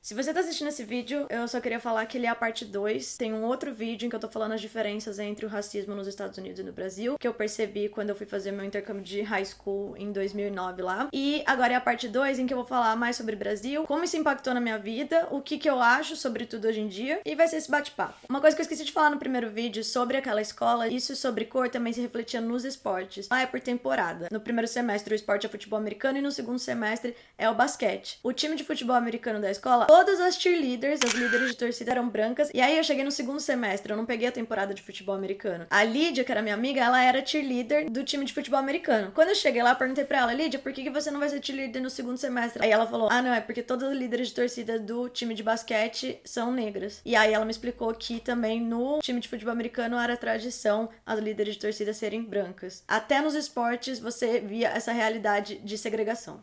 Se você tá assistindo esse vídeo, eu só queria falar que ele é a parte 2. Tem um outro vídeo em que eu tô falando as diferenças entre o racismo nos Estados Unidos e no Brasil, que eu percebi quando eu fui fazer meu intercâmbio de high school em 2009 lá. E agora é a parte 2 em que eu vou falar mais sobre o Brasil, como isso impactou na minha vida, o que eu acho sobre tudo hoje em dia, e vai ser esse bate-papo. Uma coisa que eu esqueci de falar no primeiro vídeo sobre aquela escola, isso sobre cor também se refletia nos esportes. Lá é por temporada. No primeiro semestre o esporte é futebol americano e no segundo semestre é o basquete. O time de futebol americano da escola, todas as cheerleaders, as líderes de torcida eram brancas, e aí eu cheguei no segundo semestre, eu não peguei a temporada de futebol americano. A Lídia, que era minha amiga, ela era cheerleader do time de futebol americano. Quando eu cheguei lá, eu perguntei pra ela, Lídia, por que você não vai ser cheerleader no segundo semestre? Aí ela falou, não, é porque todas as líderes de torcida do time de basquete são negras. E aí ela me explicou que também no time de futebol americano era tradição as líderes de torcida serem brancas. Até nos esportes você via essa realidade de segregação.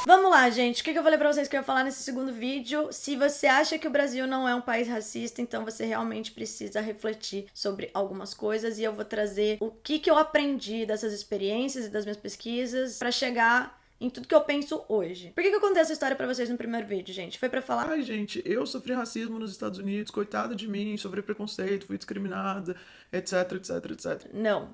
Vamos lá, gente. O que eu falei pra vocês que eu ia falar nesse segundo vídeo? Se você acha que o Brasil não é um país racista, então você realmente precisa refletir sobre algumas coisas e eu vou trazer o que eu aprendi dessas experiências e das minhas pesquisas pra chegar em tudo que eu penso hoje. Por que eu contei essa história pra vocês no primeiro vídeo, gente? Foi pra falar... Ai, gente, eu sofri racismo nos Estados Unidos, coitada de mim, sofri preconceito, fui discriminada, etc, etc, etc. Não.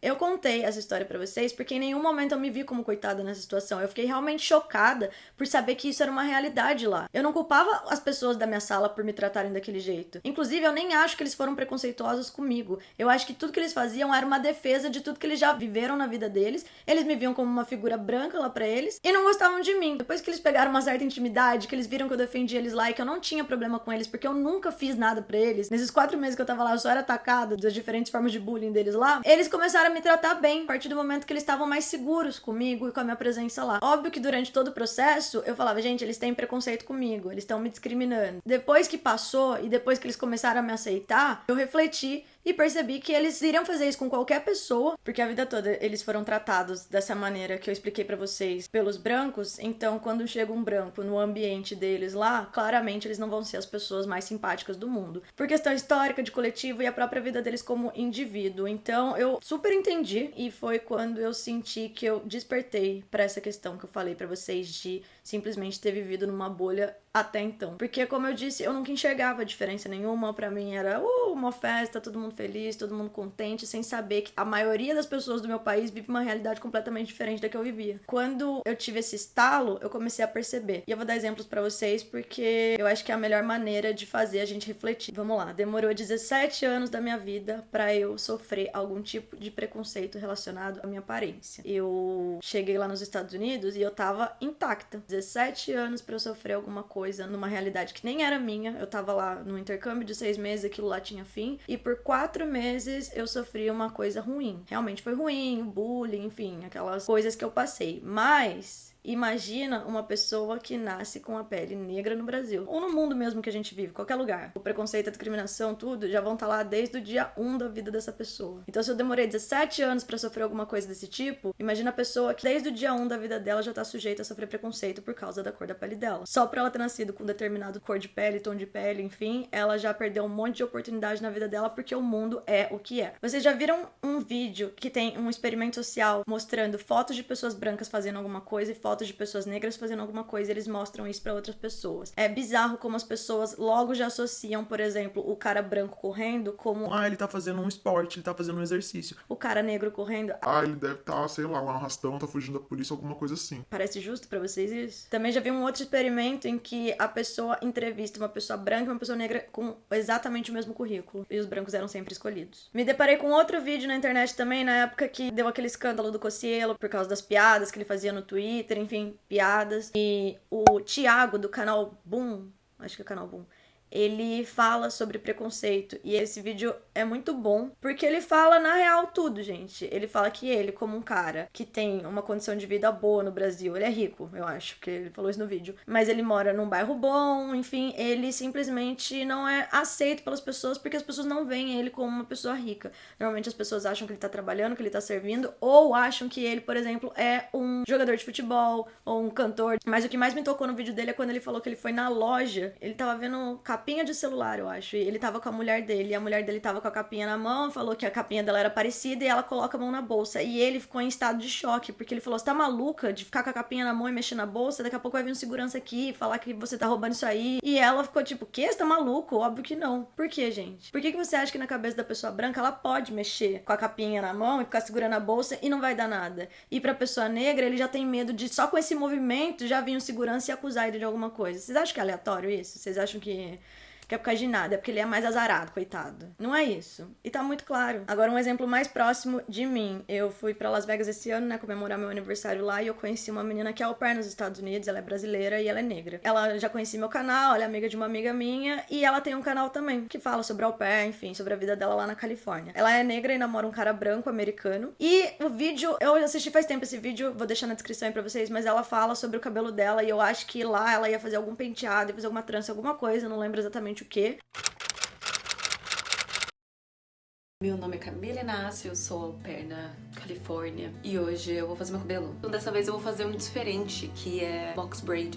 Eu contei essa história pra vocês porque em nenhum momento eu me vi como coitada nessa situação. Eu fiquei realmente chocada por saber que isso era uma realidade lá. Eu não culpava as pessoas da minha sala por me tratarem daquele jeito. Inclusive, eu nem acho que eles foram preconceituosos comigo. Eu acho que tudo que eles faziam era uma defesa de tudo que eles já viveram na vida deles. Eles me viam como uma figura branca lá pra eles e não gostavam de mim. Depois que eles pegaram uma certa intimidade, que eles viram que eu defendia eles lá e que eu não tinha problema com eles porque eu nunca fiz nada pra eles. Nesses 4 meses que eu tava lá, eu só era atacada das diferentes formas de bullying deles lá. Eles começaram a me tratar bem, a partir do momento que eles estavam mais seguros comigo e com a minha presença lá. Óbvio que durante todo o processo, eu falava, gente, eles têm preconceito comigo, eles estão me discriminando. Depois que passou e depois que eles começaram a me aceitar, eu refleti e percebi que eles iriam fazer isso com qualquer pessoa, porque a vida toda eles foram tratados dessa maneira que eu expliquei pra vocês pelos brancos, então quando chega um branco no ambiente deles lá, claramente eles não vão ser as pessoas mais simpáticas do mundo, por questão histórica, de coletivo e a própria vida deles como indivíduo. Então eu super entendi e foi quando eu senti que eu despertei pra essa questão que eu falei pra vocês de simplesmente ter vivido numa bolha até então. Porque, como eu disse, eu nunca enxergava diferença nenhuma. Pra mim era uma festa, todo mundo feliz, todo mundo contente, sem saber que a maioria das pessoas do meu país vive uma realidade completamente diferente da que eu vivia. Quando eu tive esse estalo, eu comecei a perceber. E eu vou dar exemplos pra vocês porque eu acho que é a melhor maneira de fazer a gente refletir. Vamos lá, demorou 17 anos da minha vida pra eu sofrer algum tipo de preconceito relacionado à minha aparência. Eu cheguei lá nos Estados Unidos e eu tava intacta. 17 anos pra eu sofrer alguma coisa numa realidade que nem era minha. Eu tava lá no intercâmbio de 6 meses, aquilo lá tinha fim, e por 4 meses eu sofri uma coisa ruim. Realmente foi ruim, o bullying, enfim, aquelas coisas que eu passei. Mas imagina uma pessoa que nasce com a pele negra no Brasil, ou no mundo mesmo que a gente vive, qualquer lugar. O preconceito, a discriminação, tudo, já vão estar lá desde o dia 1 da vida dessa pessoa. Então se eu demorei 17 anos pra sofrer alguma coisa desse tipo, imagina a pessoa que desde o dia 1 da vida dela já tá sujeita a sofrer preconceito por causa da cor da pele dela. Só pra ela ter nascido com determinado cor de pele, tom de pele, enfim, ela já perdeu um monte de oportunidade na vida dela porque o mundo é o que é. Vocês já viram um vídeo que tem um experimento social mostrando fotos de pessoas brancas fazendo alguma coisa e fotos de pessoas negras fazendo alguma coisa, e eles mostram isso pra outras pessoas. É bizarro como as pessoas logo já associam, por exemplo, o cara branco correndo como ele tá fazendo um esporte, ele tá fazendo um exercício. o cara negro correndo. Ele deve estar, sei lá, um arrastão, tá fugindo da polícia, alguma coisa assim. Parece justo pra vocês isso? Também já vi um outro experimento em que a pessoa entrevista uma pessoa branca e uma pessoa negra com exatamente o mesmo currículo. E os brancos eram sempre escolhidos. Me deparei com outro vídeo na internet também, na época que deu aquele escândalo do Cossielo por causa das piadas que ele fazia no Twitter, enfim, piadas. E o Thiago, do canal Boom, acho que é o canal Boom, ele fala sobre preconceito. E esse vídeo é muito bom, porque ele fala na real tudo, gente. Ele fala que ele, como um cara que tem uma condição de vida boa no Brasil, ele é rico, eu acho, porque ele falou isso no vídeo, mas ele mora num bairro bom, enfim, ele simplesmente não é aceito pelas pessoas, porque as pessoas não veem ele como uma pessoa rica. Normalmente as pessoas acham que ele tá trabalhando, que ele tá servindo, ou acham que ele, por exemplo, é um jogador de futebol, ou um cantor. Mas o que mais me tocou no vídeo dele é quando ele falou que ele foi na loja, ele tava vendo capinha de celular, eu acho. E ele tava com a mulher dele, e a mulher dele tava com a capinha na mão, falou que a capinha dela era parecida, e ela coloca a mão na bolsa. E ele ficou em estado de choque, porque ele falou, você tá maluca de ficar com a capinha na mão e mexer na bolsa? Daqui a pouco vai vir um segurança aqui e falar que você tá roubando isso aí. E ela ficou tipo, o quê? Você tá maluco? Óbvio que não. Por quê, gente? Por que você acha que na cabeça da pessoa branca ela pode mexer com a capinha na mão e ficar segurando a bolsa e não vai dar nada? E pra pessoa negra, ele já tem medo de só com esse movimento já vir um segurança e acusar ele de alguma coisa. Vocês acham que é aleatório isso? Vocês acham que é por causa de nada, é porque ele é mais azarado, coitado. Não é isso. E tá muito claro. Agora, um exemplo mais próximo de mim. Eu fui pra Las Vegas esse ano, né, comemorar meu aniversário lá, e eu conheci uma menina que é au pair nos Estados Unidos, ela é brasileira e ela é negra. Ela já conhecia meu canal, ela é amiga de uma amiga minha, e ela tem um canal também, que fala sobre au pair, enfim, sobre a vida dela lá na Califórnia. Ela é negra e namora um cara branco, americano. E o vídeo, eu assisti faz tempo esse vídeo, vou deixar na descrição aí pra vocês, mas ela fala sobre o cabelo dela, e eu acho que lá ela ia fazer algum penteado, ia fazer alguma trança, alguma coisa, não lembro exatamente o que. Meu nome é Camila Inácio, eu sou au pair na Califórnia e hoje eu vou fazer meu cabelo. Então dessa vez eu vou fazer um diferente, que é box braid.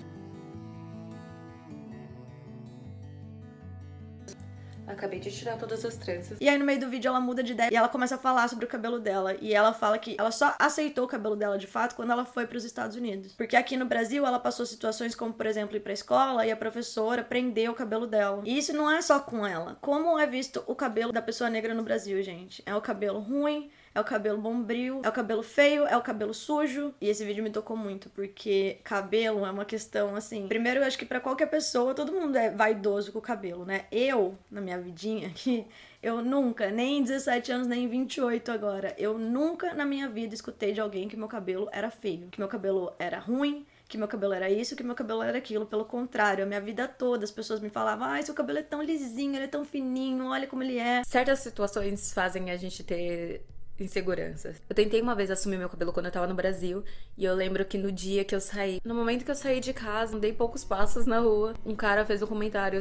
Acabei de tirar todas as tranças. E aí no meio do vídeo ela muda de ideia e ela começa a falar sobre o cabelo dela. E ela fala que ela só aceitou o cabelo dela de fato quando ela foi pros Estados Unidos. Porque aqui no Brasil ela passou situações como, por exemplo, ir pra escola e a professora prendeu o cabelo dela. E isso não é só com ela. Como é visto o cabelo da pessoa negra no Brasil, gente? É o cabelo ruim, é o cabelo bombril, é o cabelo feio, é o cabelo sujo. E esse vídeo me tocou muito, porque cabelo é uma questão, assim... Primeiro, eu acho que pra qualquer pessoa, todo mundo é vaidoso com o cabelo, né? Eu, na minha vidinha aqui, eu nunca, nem em 17 anos, nem em 28 agora, eu nunca na minha vida escutei de alguém que meu cabelo era feio, que meu cabelo era ruim, que meu cabelo era isso, que meu cabelo era aquilo. Pelo contrário, a minha vida toda as pessoas me falavam, ai, seu cabelo é tão lisinho, ele é tão fininho, olha como ele é. Certas situações fazem a gente ter inseguranças. Eu tentei uma vez assumir meu cabelo quando eu tava no Brasil, e eu lembro que no dia que eu saí, no momento que eu saí de casa, dei poucos passos na rua, um cara fez um comentário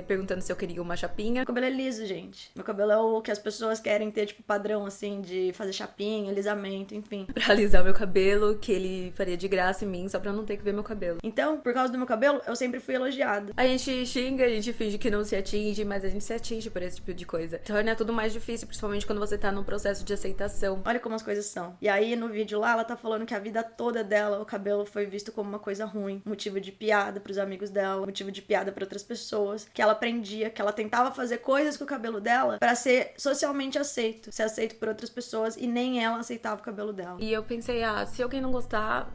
perguntando se eu queria uma chapinha. Meu cabelo é liso, gente. Meu cabelo é o que as pessoas querem ter, tipo, padrão, assim, de fazer chapinha, alisamento, enfim. Pra alisar meu cabelo, que ele faria de graça em mim, só pra eu não ter que ver meu cabelo. Então, por causa do meu cabelo, eu sempre fui elogiada. A gente xinga, a gente finge que não se atinge, mas a gente se atinge por esse tipo de coisa. Torna tudo mais difícil, principalmente quando você tá num processo de aceitação. Olha como as coisas são. E aí, no vídeo lá, ela tá falando que a vida toda dela, o cabelo foi visto como uma coisa ruim, motivo de piada pros amigos dela, motivo de piada pra outras pessoas, que ela aprendia, que ela tentava fazer coisas com o cabelo dela pra ser socialmente aceito, ser aceito por outras pessoas, e nem ela aceitava o cabelo dela. E eu pensei, se alguém não gostar,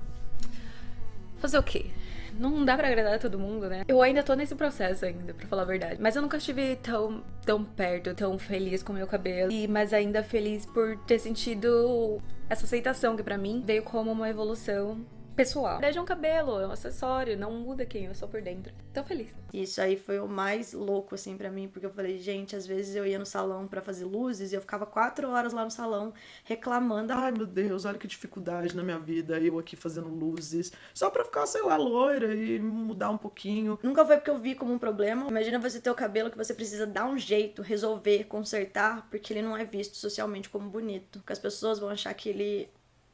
fazer o quê? Não dá pra agradar a todo mundo, né? Eu ainda tô nesse processo ainda, pra falar a verdade. Mas eu nunca estive tão perto, tão feliz com o meu cabelo. Mas ainda feliz por ter sentido essa aceitação, que pra mim veio como uma evolução pessoal. Na verdade é um cabelo, é um acessório, não muda quem eu sou por dentro. Tô feliz. Isso aí foi o mais louco, assim, pra mim, porque eu falei, gente, às vezes eu ia no salão pra fazer luzes e eu ficava 4 horas lá no salão reclamando. Ai, meu Deus, olha que dificuldade na minha vida, eu aqui fazendo luzes, só pra ficar, sei lá, loira e mudar um pouquinho. Nunca foi porque eu vi como um problema. Imagina você ter o cabelo que você precisa dar um jeito, resolver, consertar, porque ele não é visto socialmente como bonito. Porque as pessoas vão achar que ele...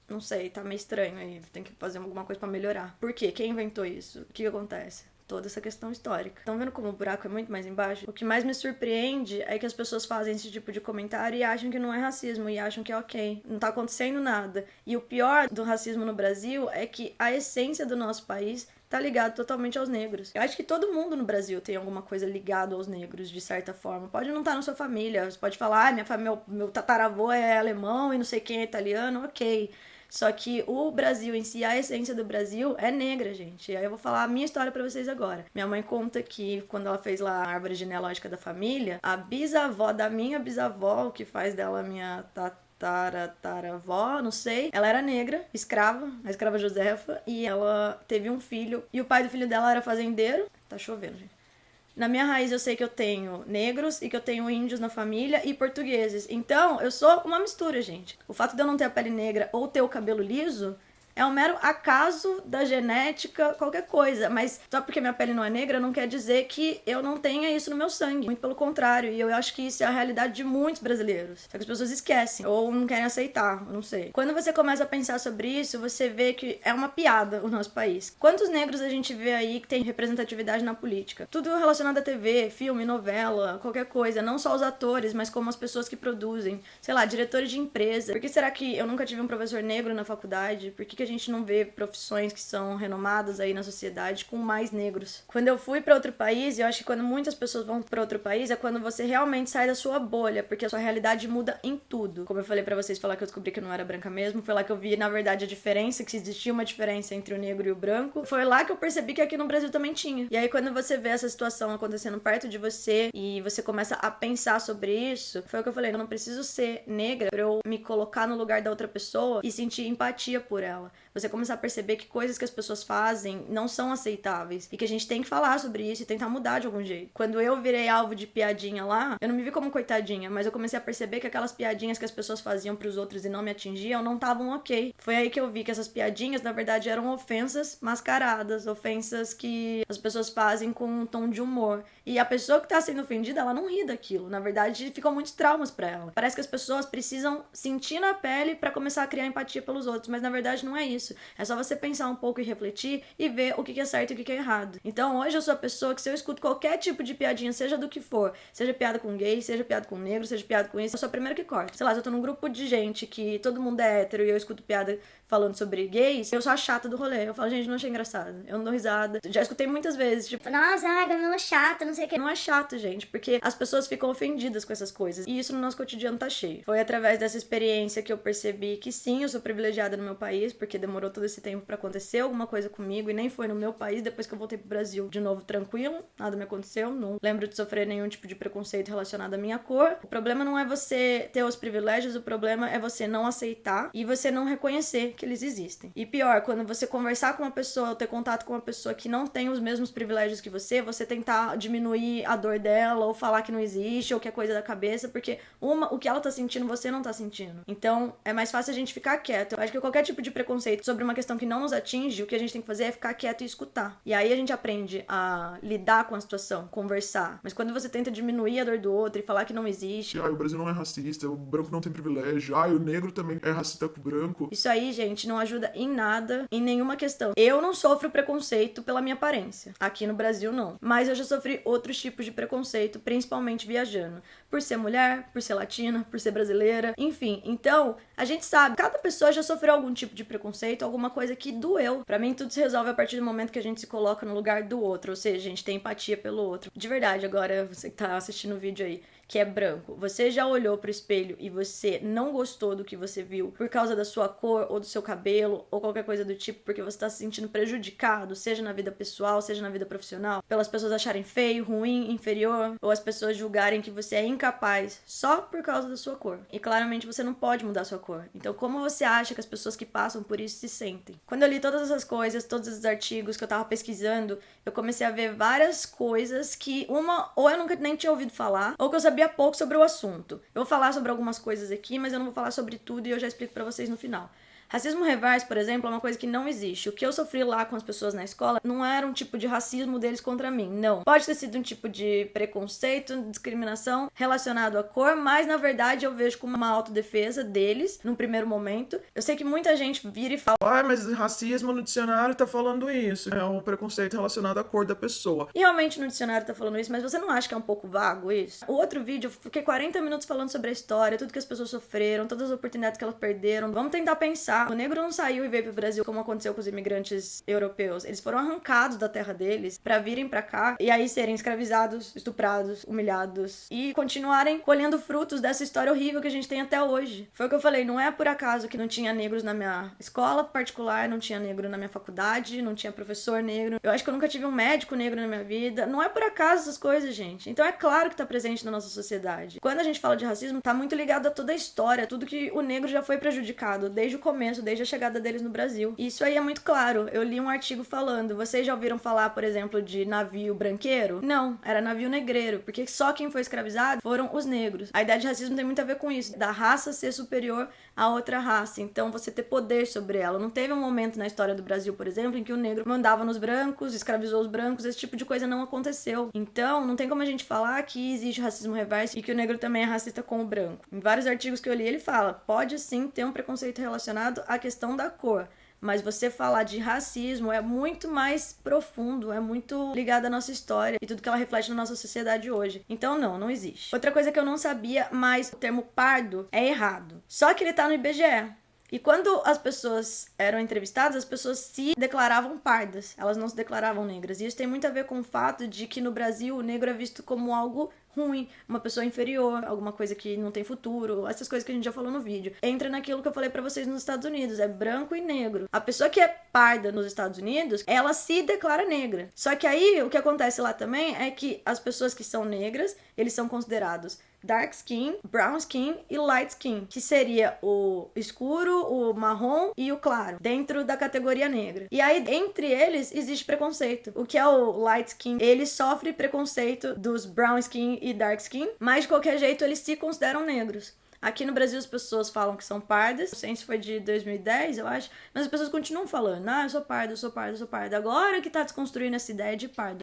Não sei, tá meio estranho aí, tem que fazer alguma coisa pra melhorar. Por quê? Quem inventou isso? O que acontece? Toda essa questão histórica. Estão vendo como o buraco é muito mais embaixo? O que mais me surpreende é que as pessoas fazem esse tipo de comentário e acham que não é racismo, e acham que é ok. Não tá acontecendo nada. E o pior do racismo no Brasil é que a essência do nosso país tá ligado totalmente aos negros. Eu acho que todo mundo no Brasil tem alguma coisa ligado aos negros, de certa forma. Pode não estar na sua família, você pode falar, meu tataravô é alemão e não sei quem é italiano, ok. Só que o Brasil em si, a essência do Brasil é negra, gente. E aí eu vou falar a minha história pra vocês agora. Minha mãe conta que quando ela fez lá a árvore genealógica da família, a bisavó da minha bisavó, o que faz dela a minha tataravó, não sei, ela era negra, escrava, a escrava Josefa, e ela teve um filho, e o pai do filho dela era fazendeiro. Tá chovendo, gente. Na minha raiz eu sei que eu tenho negros e que eu tenho índios na família e portugueses. Então, eu sou uma mistura, gente. O fato de eu não ter a pele negra ou ter o cabelo liso É um mero acaso da genética, qualquer coisa. Mas só porque minha pele não é negra, não quer dizer que eu não tenha isso no meu sangue. Muito pelo contrário. E eu acho que isso é a realidade de muitos brasileiros. Só que as pessoas esquecem. Ou não querem aceitar. Eu não sei. Quando você começa a pensar sobre isso, você vê que é uma piada o nosso país. Quantos negros a gente vê aí que tem representatividade na política? Tudo relacionado à TV, filme, novela, qualquer coisa. Não só os atores, mas como as pessoas que produzem. Sei lá, diretores de empresa. Por que será que eu nunca tive um professor negro na faculdade? Por que a gente não vê profissões que são renomadas aí na sociedade com mais negros? Quando eu fui pra outro país, eu acho que quando muitas pessoas vão pra outro país é quando você realmente sai da sua bolha, porque a sua realidade muda em tudo. Como eu falei pra vocês, falar que eu descobri que eu não era branca mesmo, foi lá que eu vi, na verdade, a diferença, que existia uma diferença entre o negro e o branco. Foi lá que eu percebi que aqui no Brasil também tinha. E aí quando você vê essa situação acontecendo perto de você e você começa a pensar sobre isso, foi o que eu falei, eu não preciso ser negra pra eu me colocar no lugar da outra pessoa e sentir empatia por ela. Você começar a perceber que coisas que as pessoas fazem não são aceitáveis e que a gente tem que falar sobre isso e tentar mudar de algum jeito. Quando eu virei alvo de piadinha lá, eu não me vi como coitadinha, mas eu comecei a perceber que aquelas piadinhas que as pessoas faziam pros outros e não me atingiam não estavam ok. Foi aí que eu vi que essas piadinhas, na verdade, eram ofensas mascaradas, ofensas que as pessoas fazem com um tom de humor. E a pessoa que tá sendo ofendida, ela não ri daquilo. Na verdade, ficam muitos traumas pra ela. Parece que as pessoas precisam sentir na pele pra começar a criar empatia pelos outros, mas na verdade não é isso. É só você pensar um pouco e refletir e ver o que é certo e o que é errado. Então hoje eu sou a pessoa que se eu escuto qualquer tipo de piadinha, seja do que for, seja piada com gay, seja piada com negro, seja piada com isso, eu sou a primeira que corta. Sei lá, se eu tô num grupo de gente que todo mundo é hétero e eu escuto piada falando sobre gays, eu sou a chata do rolê. Eu falo, gente, não achei engraçado. Eu não dou risada. Já escutei muitas vezes, tipo, Nossa, ai, Camila chata, não sei o que. não é chato, gente, porque as pessoas ficam ofendidas com essas coisas. E isso no nosso cotidiano tá cheio. Foi através dessa experiência que eu percebi que sim, eu sou privilegiada no meu país, porque demorou todo esse tempo pra acontecer alguma coisa comigo, e nem foi no meu país. Depois que eu voltei pro Brasil, de novo, tranquilo, nada me aconteceu, não lembro de sofrer nenhum tipo de preconceito relacionado à minha cor. O problema não é você ter os privilégios, o problema é você não aceitar e você não reconhecer que eles existem. E pior, quando você conversar com uma pessoa ou ter contato com uma pessoa que não tem os mesmos privilégios que você tentar diminuir a dor dela, ou falar que não existe, ou que é coisa da cabeça, porque o que ela tá sentindo, você não tá sentindo. Então, é mais fácil a gente ficar quieto. Eu acho que qualquer tipo de preconceito sobre uma questão que não nos atinge, o que a gente tem que fazer é ficar quieto e escutar. E aí a gente aprende a lidar com a situação, conversar. Mas quando você tenta diminuir a dor do outro e falar que não existe... Ai, o Brasil não é racista, o branco não tem privilégio, ai, o negro também é racista com o branco. Isso aí, gente, não ajuda em nada, em nenhuma questão. Eu não sofro preconceito pela minha aparência. Aqui no Brasil, não. Mas eu já sofri outros tipos de preconceito, principalmente viajando. Por ser mulher, por ser latina, por ser brasileira, enfim. Então, a gente sabe, cada pessoa já sofreu algum tipo de preconceito, alguma coisa que doeu. Pra mim, tudo se resolve a partir do momento que a gente se coloca no lugar do outro, ou seja, a gente tem empatia pelo outro. De verdade, agora você que tá assistindo o vídeo aí, que é branco, você já olhou pro espelho e você não gostou do que você viu por causa da sua cor ou do seu cabelo ou qualquer coisa do tipo, porque você tá se sentindo prejudicado, seja na vida pessoal, seja na vida profissional, pelas pessoas acharem feio, ruim, inferior, ou as pessoas julgarem que você é incapaz só por causa da sua cor. E claramente você não pode mudar sua cor. Então como você acha que as pessoas que passam por isso se sentem? Quando eu li todas essas coisas, todos esses artigos que eu tava pesquisando, eu comecei a ver várias coisas que ou eu nunca nem tinha ouvido falar, ou que eu sabia pouco sobre o assunto. Eu vou falar sobre algumas coisas aqui, mas eu não vou falar sobre tudo e eu já explico pra vocês no final. Racismo reverso, por exemplo, é uma coisa que não existe. O que eu sofri lá com as pessoas na escola não era um tipo de racismo deles contra mim, não. Pode ter sido um tipo de preconceito, discriminação relacionado à cor, mas na verdade eu vejo como uma autodefesa deles, num primeiro momento. Eu sei que muita gente vira e fala: Ah, mas racismo no dicionário tá falando isso. É um preconceito relacionado à cor da pessoa. e realmente no dicionário tá falando isso, mas você não acha que é um pouco vago isso? O outro vídeo, eu fiquei 40 minutos falando sobre a história, tudo que as pessoas sofreram, todas as oportunidades que elas perderam. Vamos tentar pensar. O negro não saiu e veio pro Brasil como aconteceu com os imigrantes europeus. Eles foram arrancados da terra deles pra virem pra cá e aí serem escravizados, estuprados, humilhados e continuarem colhendo frutos dessa história horrível que a gente tem até hoje. Foi o que eu falei, não é por acaso que não tinha negros na minha escola particular, não tinha negro na minha faculdade, não tinha professor negro. Eu acho que eu nunca tive um médico negro na minha vida. Não é por acaso essas coisas, gente. Então é claro que tá presente na nossa sociedade. Quando a gente fala de racismo, tá muito ligado a toda a história, tudo que o negro já foi prejudicado desde o começo começo, desde a chegada deles no Brasil. E isso aí é muito claro. Eu li um artigo falando, vocês já ouviram falar, por exemplo, de navio branqueiro? Não, era navio negreiro, porque só quem foi escravizado foram os negros. A ideia de racismo tem muito a ver com isso, da raça ser superior a outra raça, então você ter poder sobre ela. Não teve um momento na história do Brasil, por exemplo, em que o negro mandava nos brancos, escravizou os brancos, esse tipo de coisa não aconteceu. Então, não tem como a gente falar que existe racismo reverso e que o negro também é racista com o branco. Em vários artigos que eu li, ele fala, pode sim ter um preconceito relacionado à questão da cor, mas você falar de racismo é muito mais profundo, é muito ligado à nossa história e tudo que ela reflete na nossa sociedade hoje. Então não existe. Outra coisa que eu não sabia, mas o termo pardo é errado. Só que ele tá no IBGE. E quando as pessoas eram entrevistadas, as pessoas se declaravam pardas, elas não se declaravam negras. E isso tem muito a ver com o fato de que no Brasil o negro é visto como algo ruim, uma pessoa inferior, alguma coisa que não tem futuro, essas coisas que a gente já falou no vídeo. Entra naquilo que eu falei pra vocês nos Estados Unidos, é branco e negro. A pessoa que é parda nos Estados Unidos, ela se declara negra. Só que aí, o que acontece lá também é que as pessoas que são negras, eles são considerados dark skin, brown skin e light skin, que seria o escuro, o marrom e o claro, dentro da categoria negra. E aí, entre eles, existe preconceito. O que é o light skin, ele sofre preconceito dos brown skin e dark skin, mas de qualquer jeito eles se consideram negros. Aqui no Brasil as pessoas falam que são pardas, o censo foi de 2010, eu acho, mas as pessoas continuam falando, eu sou parda, eu sou parda, eu sou parda. Agora que tá desconstruindo essa ideia de parda.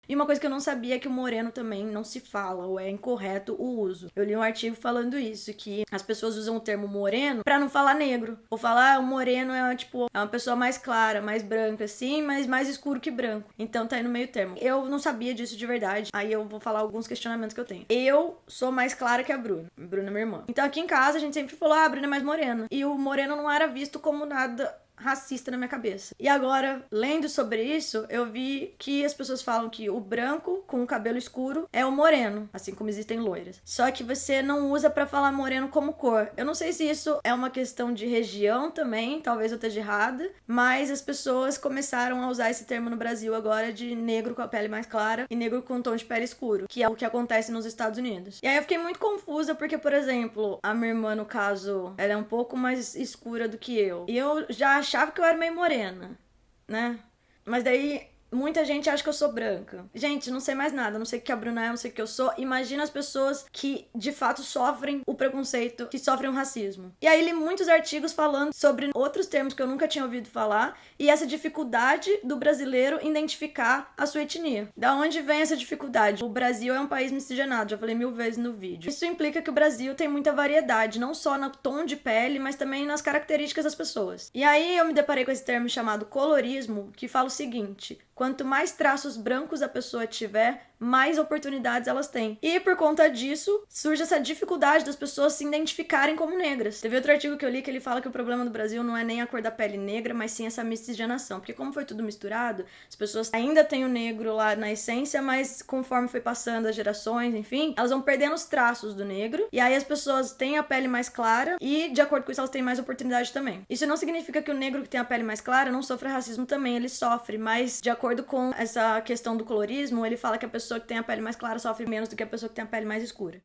E uma coisa que eu não sabia é que o moreno também não se fala, ou é incorreto o uso. Eu li um artigo falando isso, que as pessoas usam o termo moreno pra não falar negro. Ou falar, o moreno é uma pessoa mais clara, mais branca, assim, mas mais escuro que branco. Então tá aí no meio termo. Eu não sabia disso de verdade. Aí eu vou falar alguns questionamentos que eu tenho. Eu sou mais clara que a Bruna. A Bruna é minha irmã. Então aqui em casa a gente sempre falou, a Bruna é mais morena. E o moreno não era visto como nada racista na minha cabeça. E agora, lendo sobre isso, eu vi que as pessoas falam que o branco com o cabelo escuro é o moreno, assim como existem loiras. Só que você não usa pra falar moreno como cor. Eu não sei se isso é uma questão de região também, talvez eu esteja errada, mas as pessoas começaram a usar esse termo no Brasil agora de negro com a pele mais clara e negro com tom de pele escuro, que é o que acontece nos Estados Unidos. E aí eu fiquei muito confusa porque, por exemplo, a minha irmã, no caso, ela é um pouco mais escura do que eu. E eu já achava que eu era meio morena, né? Mas daí muita gente acha que eu sou branca. Gente, não sei mais nada. Não sei o que a Bruna é, não sei o que eu sou. Imagina as pessoas que, de fato, sofrem o preconceito, que sofrem o racismo. E aí li muitos artigos falando sobre outros termos que eu nunca tinha ouvido falar e essa dificuldade do brasileiro identificar a sua etnia. Da onde vem essa dificuldade? O Brasil é um país miscigenado, já falei 1000 vezes no vídeo. Isso implica que o Brasil tem muita variedade, não só no tom de pele, mas também nas características das pessoas. E aí eu me deparei com esse termo chamado colorismo, que fala o seguinte: quanto mais traços brancos a pessoa tiver, mais oportunidades elas têm. E por conta disso, surge essa dificuldade das pessoas se identificarem como negras. Teve outro artigo que eu li que ele fala que o problema do Brasil não é nem a cor da pele negra, mas sim essa miscigenação. Porque como foi tudo misturado, as pessoas ainda têm o negro lá na essência, mas conforme foi passando as gerações, enfim, elas vão perdendo os traços do negro. E aí as pessoas têm a pele mais clara e, de acordo com isso, elas têm mais oportunidade também. Isso não significa que o negro que tem a pele mais clara não sofre racismo também, ele sofre, mas de acordo com essa questão do colorismo, ele fala que a pessoa que tem a pele mais clara sofre menos do que a pessoa que tem a pele mais escura.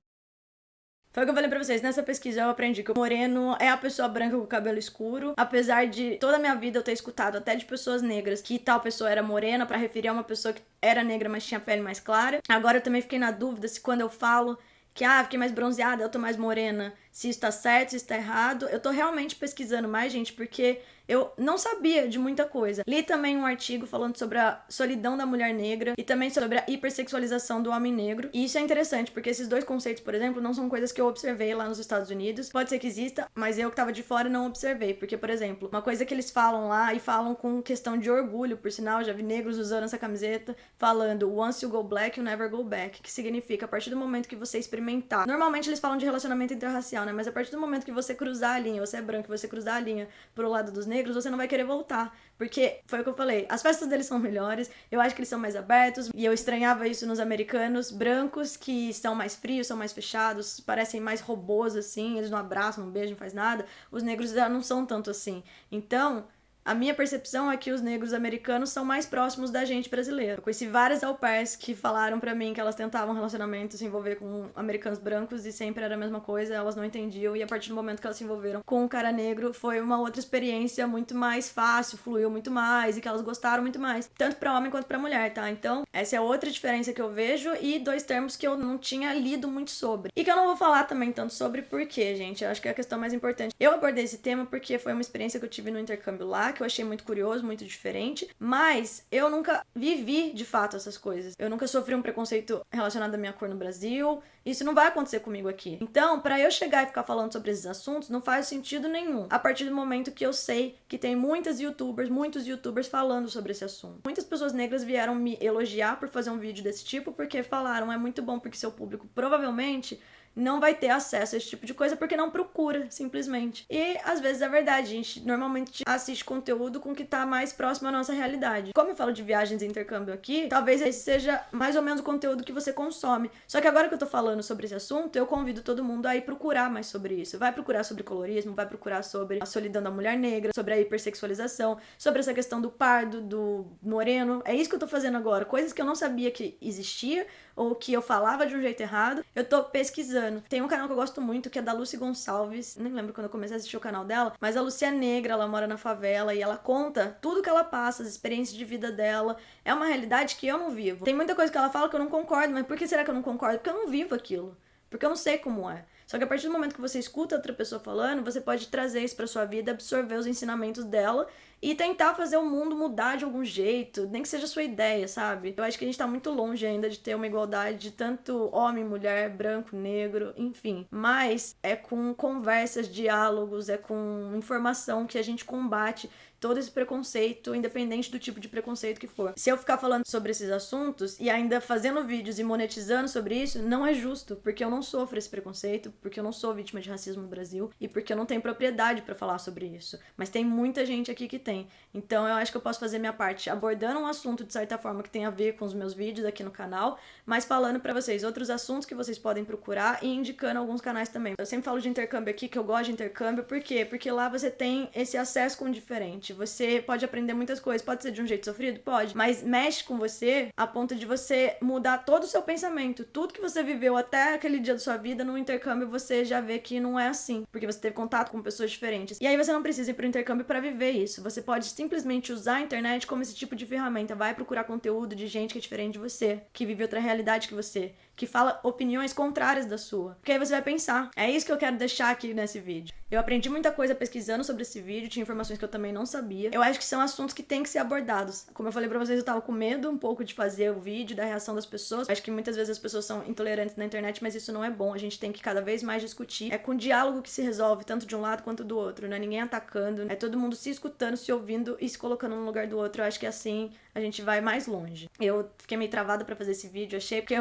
Foi o que eu falei pra vocês, nessa pesquisa eu aprendi que o moreno é a pessoa branca com o cabelo escuro, apesar de toda a minha vida eu ter escutado até de pessoas negras que tal pessoa era morena pra referir a uma pessoa que era negra, mas tinha a pele mais clara. Agora eu também fiquei na dúvida se quando eu falo que, fiquei mais bronzeada, eu tô mais morena, se isso tá certo, se isso tá errado. Eu tô realmente pesquisando mais, gente, porque eu não sabia de muita coisa. Li também um artigo falando sobre a solidão da mulher negra e também sobre a hipersexualização do homem negro. E isso é interessante, porque esses dois conceitos, por exemplo, não são coisas que eu observei lá nos Estados Unidos. Pode ser que exista, mas eu que tava de fora não observei. Porque, por exemplo, uma coisa que eles falam lá, e falam com questão de orgulho, por sinal, já vi negros usando essa camiseta, falando once you go black, you never go back. Que significa, a partir do momento que você experimentar. Normalmente eles falam de relacionamento interracial, né? Mas a partir do momento que você cruzar a linha, você é branco, você cruzar a linha pro lado dos negros, você não vai querer voltar, porque foi o que eu falei, as festas deles são melhores, eu acho que eles são mais abertos, e eu estranhava isso nos americanos brancos, que são mais frios, são mais fechados, parecem mais robôs, assim, eles não abraçam, não beijam, não faz nada, os negros já não são tanto assim. Então, A minha percepção é que os negros americanos são mais próximos da gente brasileira. Eu conheci várias au pairs que falaram pra mim que elas tentavam relacionamento, se envolver com americanos brancos e sempre era a mesma coisa, elas não entendiam, e a partir do momento que elas se envolveram com um cara negro, foi uma outra experiência muito mais fácil, fluiu muito mais, e que elas gostaram muito mais, tanto pra homem quanto pra mulher, tá? Então, essa é outra diferença que eu vejo, e 2 termos que eu não tinha lido muito sobre. E que eu não vou falar também tanto sobre porque, gente, eu acho que é a questão mais importante. Eu abordei esse tema porque foi uma experiência que eu tive no intercâmbio lá, que eu achei muito curioso, muito diferente, mas eu nunca vivi, de fato, essas coisas. Eu nunca sofri um preconceito relacionado à minha cor no Brasil, isso não vai acontecer comigo aqui. Então, pra eu chegar e ficar falando sobre esses assuntos, não faz sentido nenhum. A partir do momento que eu sei que tem muitos youtubers falando sobre esse assunto. Muitas pessoas negras vieram me elogiar por fazer um vídeo desse tipo, porque falaram, é muito bom porque seu público provavelmente não vai ter acesso a esse tipo de coisa porque não procura, simplesmente. E às vezes é verdade, a gente normalmente assiste conteúdo com o que tá mais próximo à nossa realidade. Como eu falo de viagens e intercâmbio aqui, talvez esse seja mais ou menos o conteúdo que você consome. Só que agora que eu tô falando sobre esse assunto, eu convido todo mundo a ir procurar mais sobre isso. Vai procurar sobre colorismo, vai procurar sobre a solidão da mulher negra, sobre a hipersexualização, sobre essa questão do pardo, do moreno. É isso que eu tô fazendo agora. Coisas que eu não sabia que existia ou que eu falava de um jeito errado, eu tô pesquisando. Tem um canal que eu gosto muito, que é da Lucy Gonçalves, nem lembro quando eu comecei a assistir o canal dela, mas a Lucy é negra, ela mora na favela e ela conta tudo que ela passa, as experiências de vida dela. É uma realidade que eu não vivo. Tem muita coisa que ela fala que eu não concordo, mas por que será que eu não concordo? Porque eu não vivo aquilo. Porque eu não sei como é. Só que a partir do momento que você escuta outra pessoa falando, você pode trazer isso pra sua vida, absorver os ensinamentos dela e tentar fazer o mundo mudar de algum jeito, nem que seja a sua ideia, sabe? Eu acho que a gente tá muito longe ainda de ter uma igualdade de tanto homem, mulher, branco, negro, enfim. Mas é com conversas, diálogos, é com informação que a gente combate todo esse preconceito, independente do tipo de preconceito que for. Se eu ficar falando sobre esses assuntos e ainda fazendo vídeos e monetizando sobre isso, não é justo, porque eu não sofro esse preconceito, porque eu não sou vítima de racismo no Brasil e porque eu não tenho propriedade pra falar sobre isso. Mas tem muita gente aqui que tem. Então eu acho que eu posso fazer minha parte abordando um assunto de certa forma que tem a ver com os meus vídeos aqui no canal, mas falando pra vocês outros assuntos que vocês podem procurar e indicando alguns canais também. Eu sempre falo de intercâmbio aqui, que eu gosto de intercâmbio, por quê? Porque lá você tem esse acesso com o diferente. Você pode aprender muitas coisas, pode ser de um jeito sofrido? Pode, mas mexe com você a ponto de você mudar todo o seu pensamento. Tudo que você viveu até aquele dia da sua vida, no intercâmbio você já vê que não é assim, porque você teve contato com pessoas diferentes. E aí você não precisa ir pro intercâmbio pra viver isso. Você pode simplesmente usar a internet como esse tipo de ferramenta. Vai procurar conteúdo de gente que é diferente de você, que vive outra realidade que você, que fala opiniões contrárias da sua. Porque aí você vai pensar. É isso que eu quero deixar aqui nesse vídeo. Eu aprendi muita coisa pesquisando sobre esse vídeo, tinha informações que eu também não sabia. Eu acho que são assuntos que têm que ser abordados. Como eu falei pra vocês, eu tava com medo um pouco de fazer o vídeo, da reação das pessoas. Acho que muitas vezes as pessoas são intolerantes na internet, mas isso não é bom. A gente tem que cada vez mais discutir. É com diálogo que se resolve, tanto de um lado quanto do outro. Não é ninguém atacando, é todo mundo se escutando, se ouvindo e se colocando no lugar do outro. Eu acho que assim a gente vai mais longe. Eu fiquei meio travada pra fazer esse vídeo, achei, porque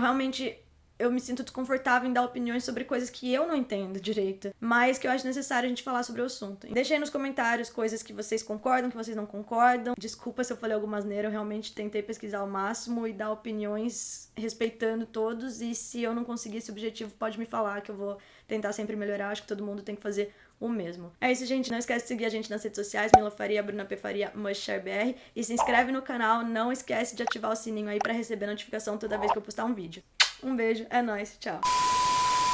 eu me sinto desconfortável em dar opiniões sobre coisas que eu não entendo direito, mas que eu acho necessário a gente falar sobre o assunto. Deixa aí nos comentários coisas que vocês concordam, que vocês não concordam. Desculpa se eu falei alguma asneira, eu realmente tentei pesquisar ao máximo e dar opiniões respeitando todos, e se eu não conseguir esse objetivo, pode me falar que eu vou tentar sempre melhorar. Acho que todo mundo tem que fazer o mesmo. É isso, gente. Não esquece de seguir a gente nas redes sociais, Mila Faria, Bruna P. Faria, MushShareBR, e se inscreve no canal. Não esquece de ativar o sininho aí pra receber notificação toda vez que eu postar um vídeo. Um beijo, é nóis, tchau.